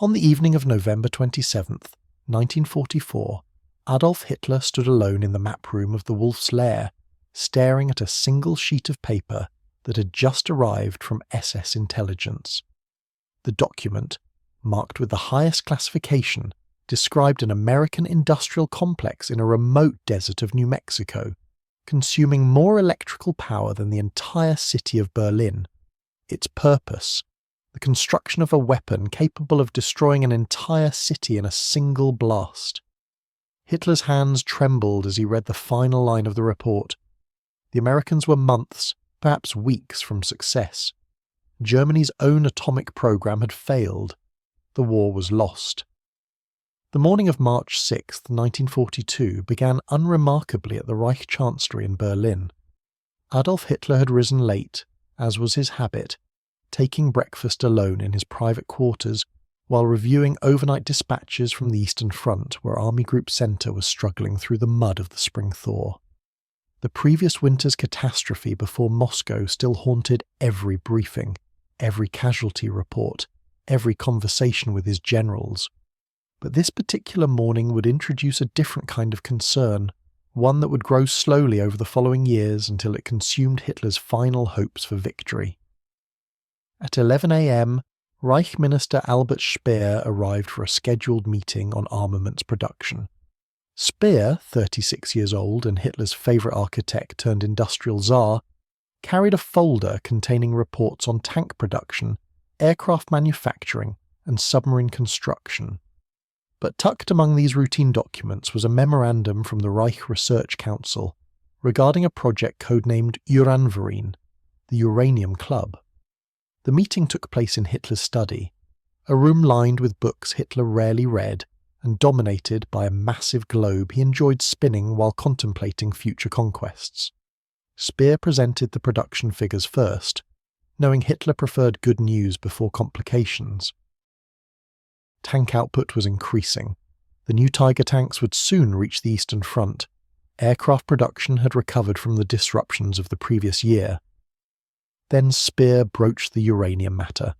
On the evening of November 27th, 1944, Adolf Hitler stood alone in the map room of the Wolf's Lair, staring at a single sheet of paper that had just arrived from SS intelligence. The document, marked with the highest classification, described an American industrial complex in a remote desert of New Mexico, consuming more electrical power than the entire city of Berlin. Its purpose: the construction of a weapon capable of destroying an entire city in a single blast. Hitler's hands trembled as he read the final line of the report. The Americans were months, perhaps weeks, from success. Germany's own atomic program had failed. The war was lost. The morning of March 6, 1942 began unremarkably at the Reich Chancellery in Berlin. Adolf Hitler had risen late, as was his habit, taking breakfast alone in his private quarters while reviewing overnight dispatches from the Eastern Front, where Army Group Center was struggling through the mud of the spring thaw. The previous winter's catastrophe before Moscow still haunted every briefing, every casualty report, every conversation with his generals. But this particular morning would introduce a different kind of concern, one that would grow slowly over the following years until it consumed Hitler's final hopes for victory. At 11 a.m., Reich Minister Albert Speer arrived for a scheduled meeting on armaments production. Speer, 36 years old and Hitler's favourite architect turned industrial czar, carried a folder containing reports on tank production, aircraft manufacturing, and submarine construction. But tucked among these routine documents was a memorandum from the Reich Research Council regarding a project codenamed Uranverein, the Uranium Club. The meeting took place in Hitler's study, a room lined with books Hitler rarely read and dominated by a massive globe he enjoyed spinning while contemplating future conquests. Speer presented the production figures first, knowing Hitler preferred good news before complications. Tank output was increasing. The new Tiger tanks would soon reach the Eastern Front. Aircraft production had recovered from the disruptions of the previous year. Then Speer broached the uranium matter.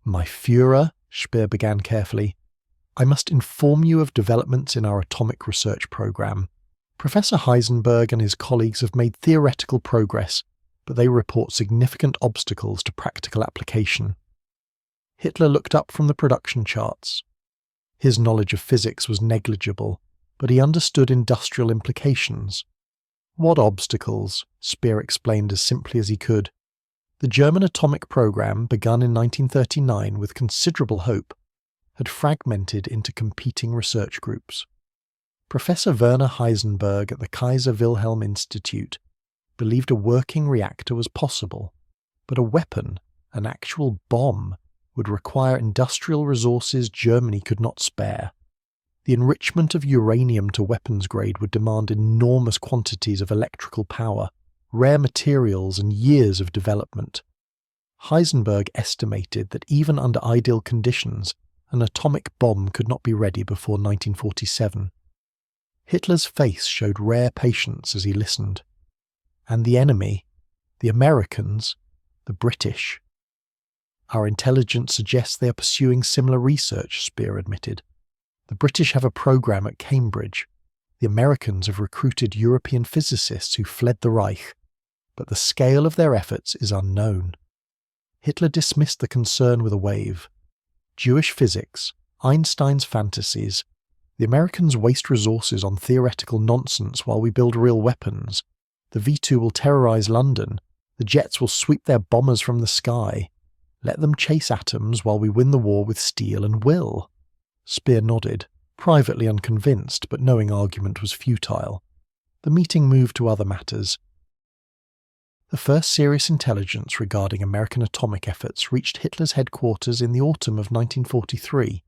"My Führer," Speer began carefully, "I must inform you of developments in our atomic research program. Professor Heisenberg and his colleagues have made theoretical progress, but they report significant obstacles to practical application." Hitler looked up from the production charts. His knowledge of physics was negligible, but he understood industrial implications. "What obstacles?" Speer explained as simply as he could. The German atomic program, begun in 1939 with considerable hope, had fragmented into competing research groups. Professor Werner Heisenberg at the Kaiser Wilhelm Institute believed a working reactor was possible, but a weapon, an actual bomb, would require industrial resources Germany could not spare. The enrichment of uranium to weapons grade would demand enormous quantities of electrical power, rare materials, and years of development. Heisenberg estimated that even under ideal conditions, an atomic bomb could not be ready before 1947. Hitler's face showed rare patience as he listened. And the enemy, the Americans, the British. "Our intelligence suggests they are pursuing similar research," Speer admitted. "The British have a program at Cambridge. The Americans have recruited European physicists who fled the Reich, but the scale of their efforts is unknown." Hitler dismissed the concern with a wave. Jewish physics, Einstein's fantasies. The Americans waste resources on theoretical nonsense while we build real weapons. The V2 will terrorize London. The jets will sweep their bombers from the sky. Let them chase atoms while we win the war with steel and will. Speer nodded, privately unconvinced, but knowing argument was futile. The meeting moved to other matters. The first serious intelligence regarding American atomic efforts reached Hitler's headquarters in the autumn of 1943.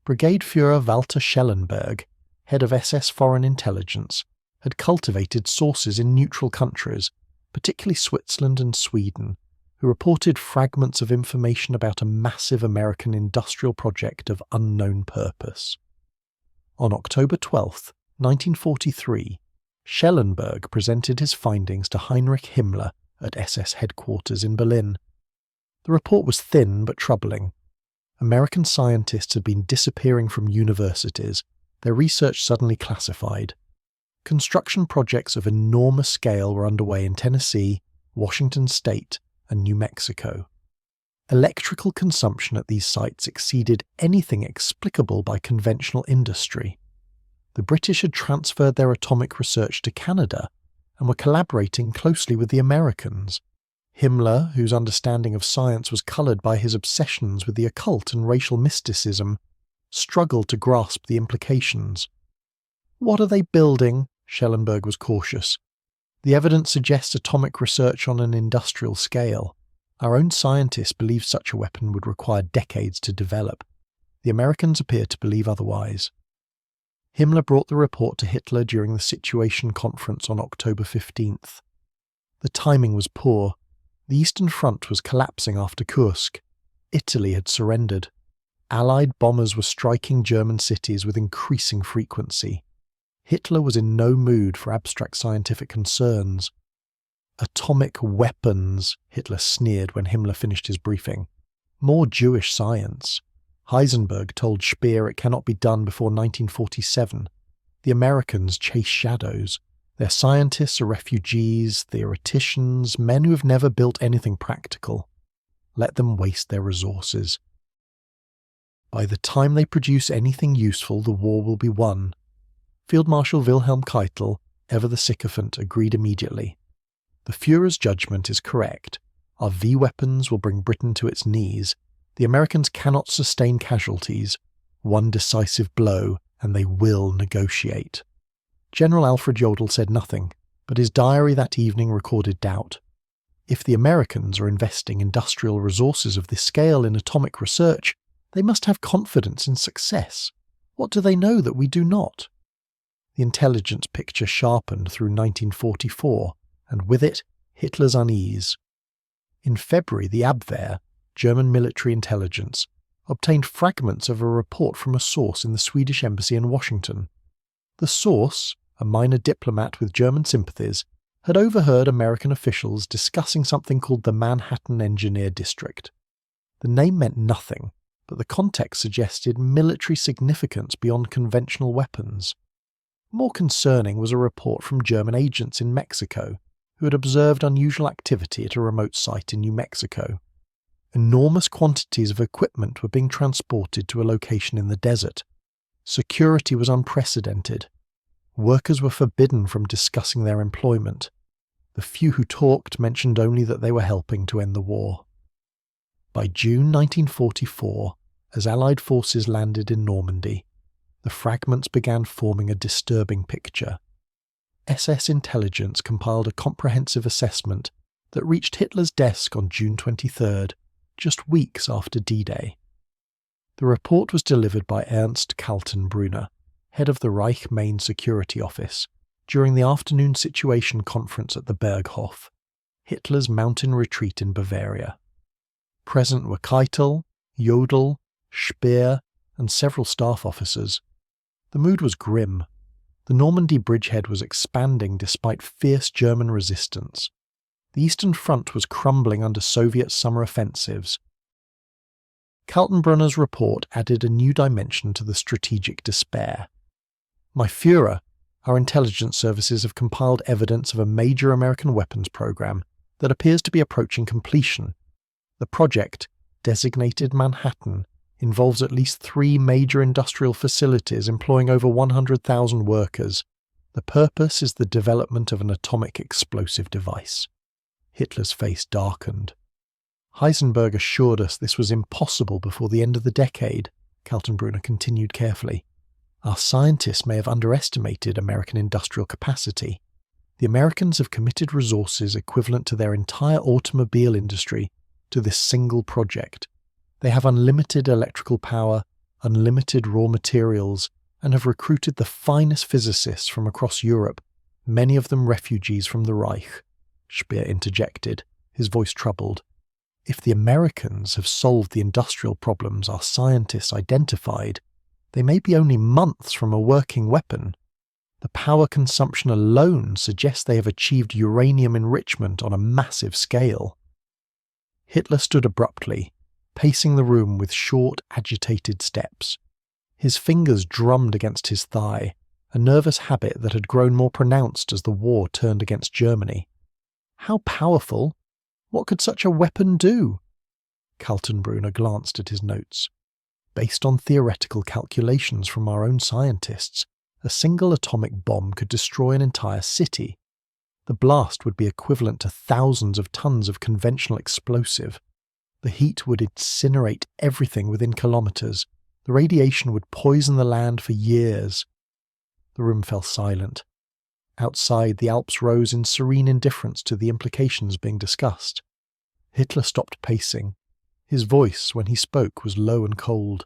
Brigade Führer Walter Schellenberg, head of SS Foreign Intelligence, had cultivated sources in neutral countries, particularly Switzerland and Sweden, who reported fragments of information about a massive American industrial project of unknown purpose. On October 12, 1943, Schellenberg presented his findings to Heinrich Himmler at SS headquarters in Berlin. The report was thin but troubling. American scientists had been disappearing from universities, their research suddenly classified. Construction projects of enormous scale were underway in Tennessee, Washington State, and New Mexico. Electrical consumption at these sites exceeded anything explicable by conventional industry. The British had transferred their atomic research to Canada and were collaborating closely with the Americans. Himmler, whose understanding of science was coloured by his obsessions with the occult and racial mysticism, struggled to grasp the implications. "What are they building?" Schellenberg was cautious. "The evidence suggests atomic research on an industrial scale. Our own scientists believe such a weapon would require decades to develop. The Americans appear to believe otherwise." Himmler brought the report to Hitler during the Situation Conference on October 15th. The timing was poor. The Eastern Front was collapsing after Kursk. Italy had surrendered. Allied bombers were striking German cities with increasing frequency. Hitler was in no mood for abstract scientific concerns. "Atomic weapons," Hitler sneered when Himmler finished his briefing. "More Jewish science. Heisenberg told Speer it cannot be done before 1947. The Americans chase shadows. Their scientists are refugees, theoreticians, men who have never built anything practical. Let them waste their resources. By the time they produce anything useful, the war will be won." Field Marshal Wilhelm Keitel, ever the sycophant, agreed immediately. "The Führer's judgment is correct. Our V-weapons will bring Britain to its knees. The Americans cannot sustain casualties. One decisive blow, and they will negotiate." General Alfred Jodl said nothing, but his diary that evening recorded doubt. If the Americans are investing industrial resources of this scale in atomic research, they must have confidence in success. What do they know that we do not? The intelligence picture sharpened through 1944, and with it, Hitler's unease. In February, the Abwehr, German military intelligence, obtained fragments of a report from a source in the Swedish embassy in Washington. The source, a minor diplomat with German sympathies, had overheard American officials discussing something called the Manhattan Engineer District. The name meant nothing, but the context suggested military significance beyond conventional weapons. More concerning was a report from German agents in Mexico, who had observed unusual activity at a remote site in New Mexico. Enormous quantities of equipment were being transported to a location in the desert. Security was unprecedented. Workers were forbidden from discussing their employment. The few who talked mentioned only that they were helping to end the war. By June 1944, as Allied forces landed in Normandy, the fragments began forming a disturbing picture. SS intelligence compiled a comprehensive assessment that reached Hitler's desk on June 23rd, just weeks after D-Day. The report was delivered by Ernst Kaltenbrunner, head of the Reich Main Security Office, during the afternoon situation conference at the Berghof, Hitler's mountain retreat in Bavaria. Present were Keitel, Jodl, Speer, and several staff officers. The mood was grim. The Normandy bridgehead was expanding despite fierce German resistance. The Eastern Front was crumbling under Soviet summer offensives. Kaltenbrunner's report added a new dimension to the strategic despair. "My Führer, our intelligence services have compiled evidence of a major American weapons program that appears to be approaching completion. The project, designated Manhattan, involves at least 3 major industrial facilities employing over 100,000 workers. The purpose is the development of an atomic explosive device." Hitler's face darkened. "Heisenberg assured us this was impossible before the end of the decade," Kaltenbrunner continued carefully. "Our scientists may have underestimated American industrial capacity. The Americans have committed resources equivalent to their entire automobile industry to this single project. They have unlimited electrical power, unlimited raw materials, and have recruited the finest physicists from across Europe, many of them refugees from the Reich." Speer interjected, his voice troubled. "If the Americans have solved the industrial problems our scientists identified, they may be only months from a working weapon. The power consumption alone suggests they have achieved uranium enrichment on a massive scale." Hitler stood abruptly, pacing the room with short, agitated steps. His fingers drummed against his thigh, a nervous habit that had grown more pronounced as the war turned against Germany. How powerful? What could such a weapon do? Kaltenbrunner glanced at his notes. Based on theoretical calculations from our own scientists, a single atomic bomb could destroy an entire city. The blast would be equivalent to thousands of tons of conventional explosive. The heat would incinerate everything within kilometers. The radiation would poison the land for years. The room fell silent. Outside, the Alps rose in serene indifference to the implications being discussed. Hitler stopped pacing. His voice, when he spoke, was low and cold.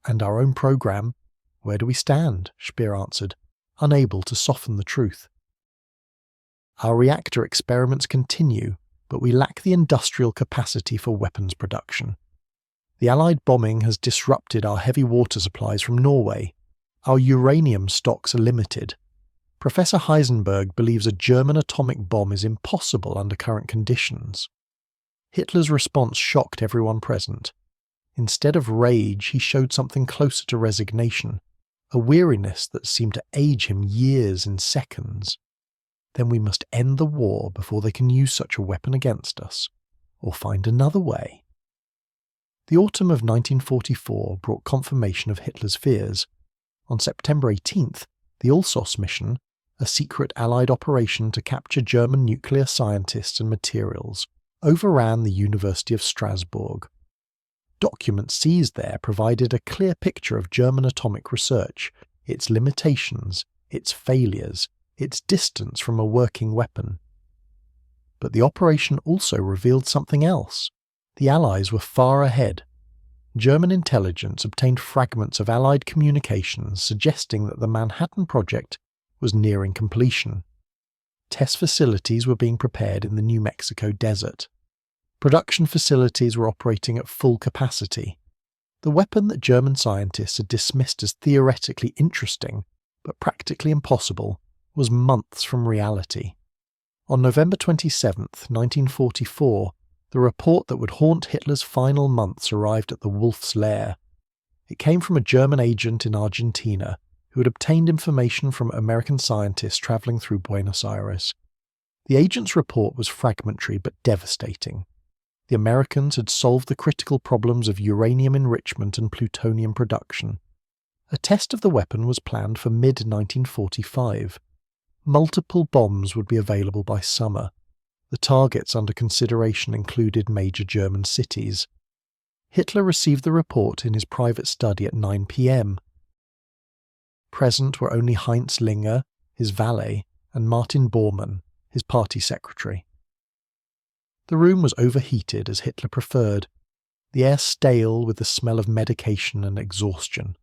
"And our own program? Where do we stand?" Speer answered, unable to soften the truth. "Our reactor experiments continue, but we lack the industrial capacity for weapons production. The Allied bombing has disrupted our heavy water supplies from Norway. Our uranium stocks are limited. Professor Heisenberg believes a German atomic bomb is impossible under current conditions." Hitler's response shocked everyone present. Instead of rage, he showed something closer to resignation, a weariness that seemed to age him years in seconds. "Then we must end the war before they can use such a weapon against us, or find another way." The autumn of 1944 brought confirmation of Hitler's fears. On September 18th, the Alsos mission, a secret Allied operation to capture German nuclear scientists and materials, overran the University of Strasbourg. Documents seized there provided a clear picture of German atomic research, its limitations, its failures, its distance from a working weapon. But the operation also revealed something else. The Allies were far ahead. German intelligence obtained fragments of Allied communications suggesting that the Manhattan Project was nearing completion. Test facilities were being prepared in the New Mexico desert. Production facilities were operating at full capacity. The weapon that German scientists had dismissed as theoretically interesting, but practically impossible, was months from reality. On November 27, 1944, the report that would haunt Hitler's final months arrived at the Wolf's Lair. It came from a German agent in Argentina who had obtained information from American scientists travelling through Buenos Aires. The agent's report was fragmentary but devastating. The Americans had solved the critical problems of uranium enrichment and plutonium production. A test of the weapon was planned for mid-1945. Multiple bombs would be available by summer. The targets under consideration included major German cities. Hitler received the report in his private study at 9 p.m. Present were only Heinz Linger, his valet, and Martin Bormann, his party secretary. The room was overheated as Hitler preferred, the air stale with the smell of medication and exhaustion.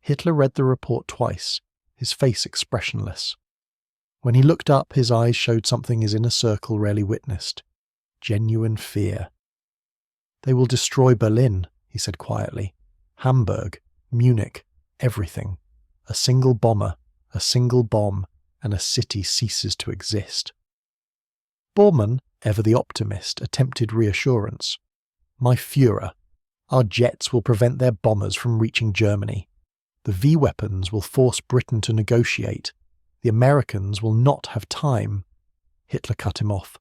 Hitler read the report twice, his face expressionless. When he looked up, his eyes showed something his inner circle rarely witnessed: genuine fear. "They will destroy Berlin," he said quietly. "Hamburg, Munich, everything. A single bomber, a single bomb, and a city ceases to exist." Bormann, ever the optimist, attempted reassurance. "My Führer, our jets will prevent their bombers from reaching Germany. The V-weapons will force Britain to negotiate. The Americans will not have time." Hitler cut him off.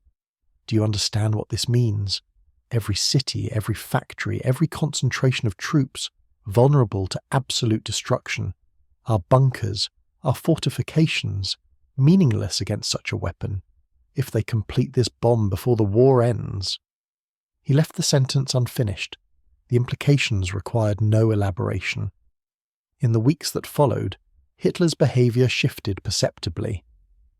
"Do you understand what this means? Every city, every factory, every concentration of troops, vulnerable to absolute destruction. Our bunkers, our fortifications, meaningless against such a weapon. If they complete this bomb before the war ends." He left the sentence unfinished. The implications required no elaboration. In the weeks that followed, Hitler's behaviour shifted perceptibly.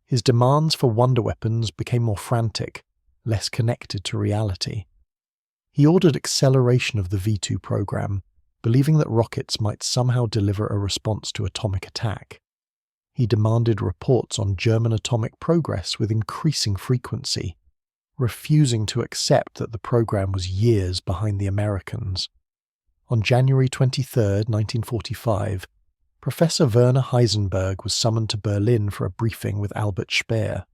His demands for wonder weapons became more frantic, less connected to reality. He ordered acceleration of the V2 program, believing that rockets might somehow deliver a response to atomic attack. He demanded reports on German atomic progress with increasing frequency, refusing to accept that the program was years behind the Americans. On January 23, 1945, Professor Werner Heisenberg was summoned to Berlin for a briefing with Albert Speer.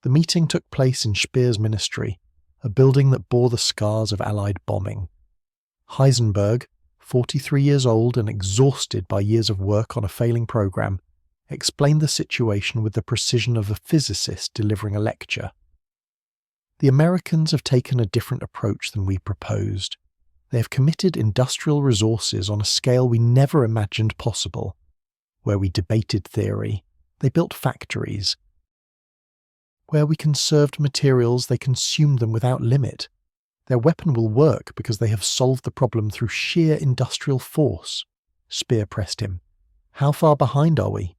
The meeting took place in Speer's ministry, a building that bore the scars of Allied bombing. Heisenberg, 43 years old and exhausted by years of work on a failing program, explained the situation with the precision of a physicist delivering a lecture. The Americans have taken a different approach than we proposed. They have committed industrial resources on a scale we never imagined possible. Where we debated theory, they built factories. Where we conserved materials, they consumed them without limit. Their weapon will work because they have solved the problem through sheer industrial force. Speer pressed him. How far behind are we?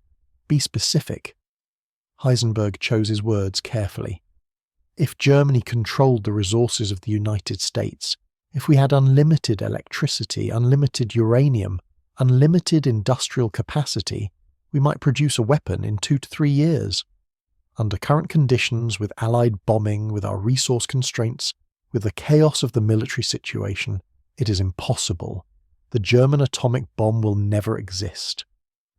Be specific. Heisenberg chose his words carefully. If Germany controlled the resources of the United States, if we had unlimited electricity, unlimited uranium, unlimited industrial capacity, we might produce a weapon in 2 to 3 years. Under current conditions, with Allied bombing, with our resource constraints, with the chaos of the military situation, it is impossible. The German atomic bomb will never exist.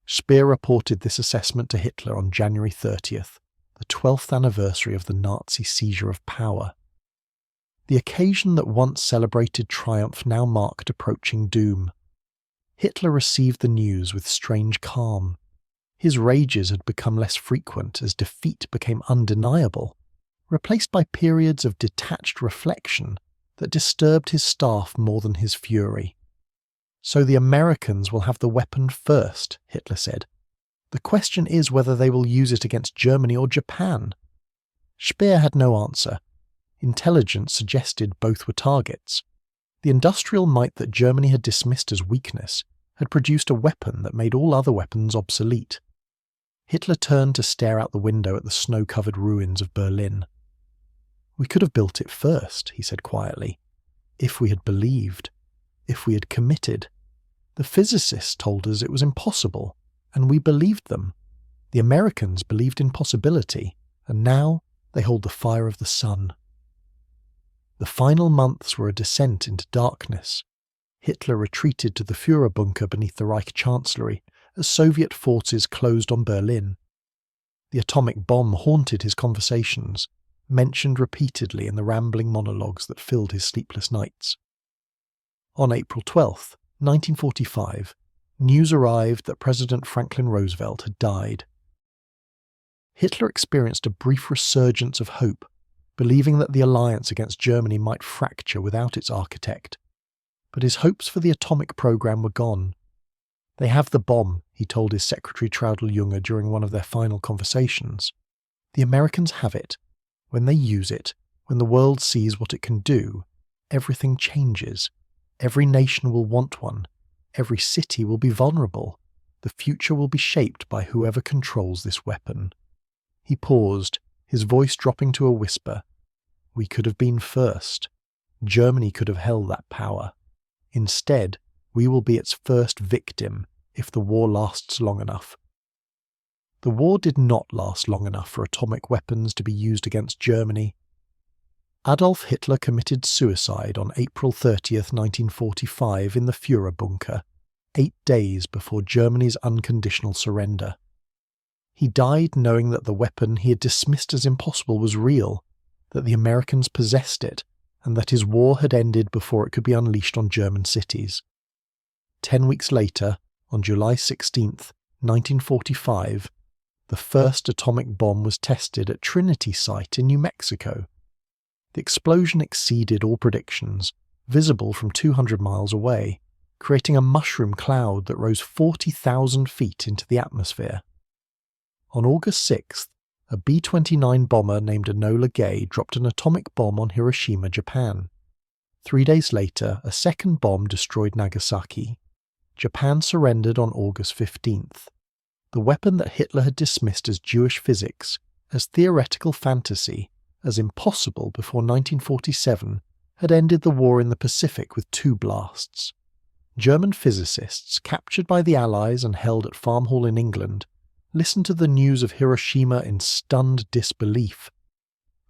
Speer reported this assessment to Hitler on January 30th, the 12th anniversary of the Nazi seizure of power. The occasion that once celebrated triumph now marked approaching doom. Hitler received the news with strange calm. His rages had become less frequent as defeat became undeniable, replaced by periods of detached reflection that disturbed his staff more than his fury. So the Americans will have the weapon first, Hitler said. The question is whether they will use it against Germany or Japan. Speer had no answer. Intelligence suggested both were targets. The industrial might that Germany had dismissed as weakness had produced a weapon that made all other weapons obsolete. Hitler turned to stare out the window at the snow-covered ruins of Berlin. We could have built it first, he said quietly, if we had believed, if we had committed. The physicists told us it was impossible, and we believed them. The Americans believed in possibility, and now they hold the fire of the sun. The final months were a descent into darkness. Hitler retreated to the Führer bunker beneath the Reich Chancellery as Soviet forces closed on Berlin. The atomic bomb haunted his conversations, mentioned repeatedly in the rambling monologues that filled his sleepless nights. On April 12, 1945, news arrived that President Franklin Roosevelt had died. Hitler experienced a brief resurgence of hope, believing that the alliance against Germany might fracture without its architect. But his hopes for the atomic program were gone. They have the bomb, he told his secretary Traudl Junge during one of their final conversations. The Americans have it. When they use it, when the world sees what it can do, everything changes. Every nation will want one. Every city will be vulnerable. The future will be shaped by whoever controls this weapon. He paused, his voice dropping to a whisper. We could have been first. Germany could have held that power. Instead, we will be its first victim if the war lasts long enough. The war did not last long enough for atomic weapons to be used against Germany. Adolf Hitler committed suicide on April 30th, 1945 in the Führer bunker, 8 days before Germany's unconditional surrender. He died knowing that the weapon he had dismissed as impossible was real, that the Americans possessed it, and that his war had ended before it could be unleashed on German cities. 10 weeks later, on July 16th, 1945, the first atomic bomb was tested at Trinity Site in New Mexico. The explosion exceeded all predictions, visible from 200 miles away, creating a mushroom cloud that rose 40,000 feet into the atmosphere. On August 6th, a B-29 bomber named Enola Gay dropped an atomic bomb on Hiroshima, Japan. 3 days later, a second bomb destroyed Nagasaki. Japan surrendered on August 15th. The weapon that Hitler had dismissed as Jewish physics, as theoretical fantasy, as impossible before 1947, had ended the war in the Pacific with 2 blasts. German physicists, captured by the Allies and held at Farm Hall in England, listened to the news of Hiroshima in stunned disbelief.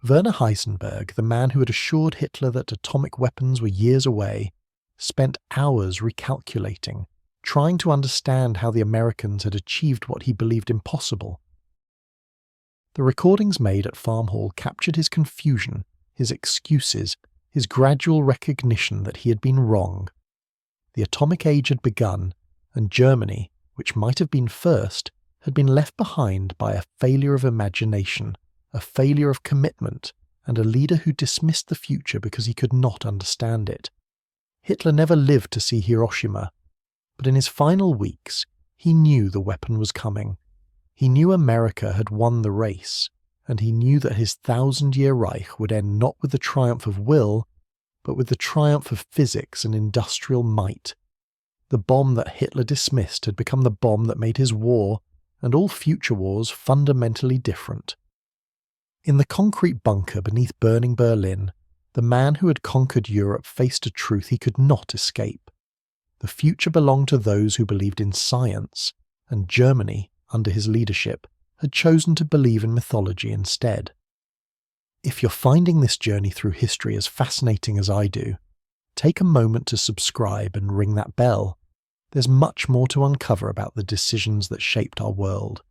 Werner Heisenberg, the man who had assured Hitler that atomic weapons were years away, spent hours recalculating, trying to understand how the Americans had achieved what he believed impossible. The recordings made at Farm Hall captured his confusion, his excuses, his gradual recognition that he had been wrong, The atomic age had begun, and Germany, which might have been first, had been left behind by a failure of imagination, a failure of commitment, and a leader who dismissed the future because he could not understand it. Hitler never lived to see Hiroshima, but in his final weeks, he knew the weapon was coming. He knew America had won the race, and he knew that his 1,000-year Reich would end not with the triumph of will, but with the triumph of physics and industrial might. The bomb that Hitler dismissed had become the bomb that made his war, and all future wars, fundamentally different. In the concrete bunker beneath burning Berlin, the man who had conquered Europe faced a truth he could not escape. The future belonged to those who believed in science, and Germany, under his leadership, had chosen to believe in mythology instead. If you're finding this journey through history as fascinating as I do, take a moment to subscribe and ring that bell. There's much more to uncover about the decisions that shaped our world.